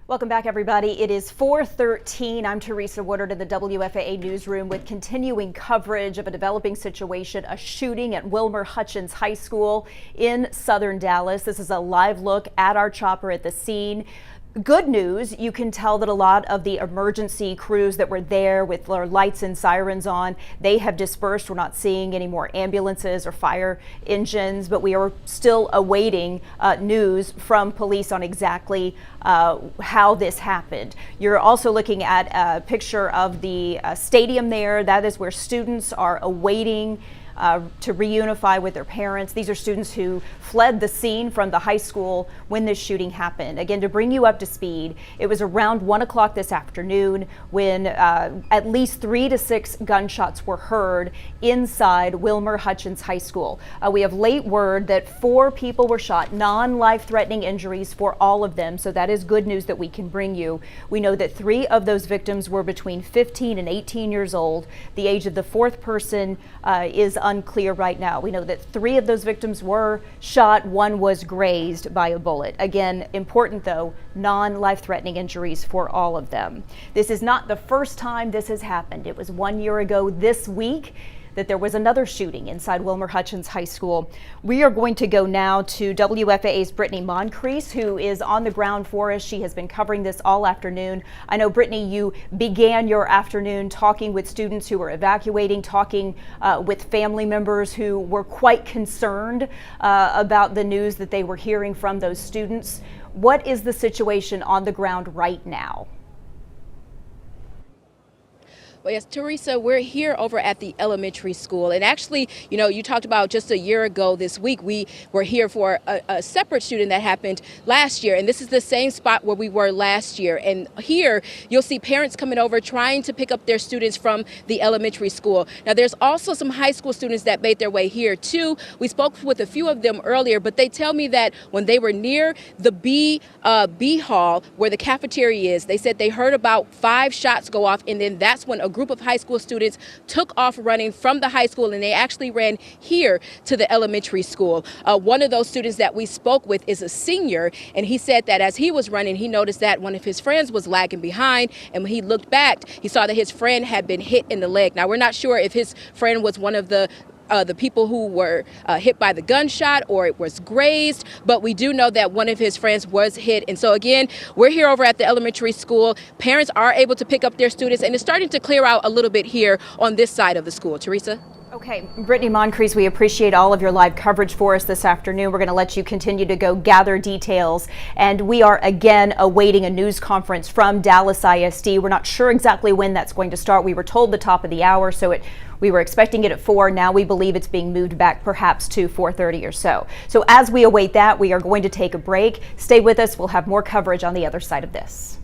Welcome back, everybody. It is 4:13. I'm Teresa Woodard in the WFAA newsroom with continuing coverage of a developing situation, a shooting at Wilmer-Hutchins High School in southern Dallas. This is a live look at our chopper at the scene. Good news, you can tell that a lot of the emergency crews that were there with their lights and sirens on, they have dispersed. We're not seeing any more ambulances or fire engines, but we are still awaiting news from police on exactly how this happened. You're also looking at a picture of the stadium there. That is where students are awaiting to reunify with their parents. These are students who fled the scene from the high school when this shooting happened. Again, to bring you up to speed, it was around 1 o'clock this afternoon when at least 3 to 6 gunshots were heard inside Wilmer-Hutchins High School. We have late word that 4 people were shot, non-life-threatening injuries for all of them, so that is good news that we can bring you. We know that 3 of those victims were between 15 and 18 years old. The age of the 4th person is unclear right now. We know that 3 of those victims were shot, 1 was grazed by a bullet. Again, important though, non-life-threatening injuries for all of them. This is not the first time this has happened. It was 1 year ago this week that there was another shooting inside Wilmer-Hutchins High School. We are going to go now to WFAA's Brittany Moncrief, who is on the ground for us. She has been covering this all afternoon. I know, Brittany, you began your afternoon talking with students who were evacuating, talking with family members who were quite concerned about the news that they were hearing from those students. What is the situation on the ground right now? Well, yes, Teresa, we're here over at the elementary school. And actually, you know, you talked about just a year ago this week, we were here for a separate shooting that happened last year. And this is the same spot where we were last year. And here you'll see parents coming over trying to pick up their students from the elementary school. Now, there's also some high school students that made their way here, too. We spoke with a few of them earlier, but they tell me that when they were near the B hall where the cafeteria is, they said they heard about 5 shots go off. And then that's when a group of high school students took off running from the high school, and they actually ran here to the elementary school. One of those students that we spoke with is a senior, and he said that as he was running, he noticed that one of his friends was lagging behind, and when he looked back, he saw that his friend had been hit in the leg. Now, we're not sure if his friend was one of the people who were hit by the gunshot or it was grazed, but we do know that one of his friends was hit. And so again, we're here over at the elementary school. Parents are able to pick up their students, and it's starting to clear out a little bit here on this side of the school. Teresa? Okay, Brittany Moncrief, we appreciate all of your live coverage for us this afternoon. We're going to let you continue to go gather details, and we are again awaiting a news conference from Dallas ISD. We're not sure exactly when that's going to start. We were told the top of the hour, so we were expecting it at 4. Now we believe it's being moved back perhaps to 4:30 or so. So as we await that, we are going to take a break. Stay with us. We'll have more coverage on the other side of this.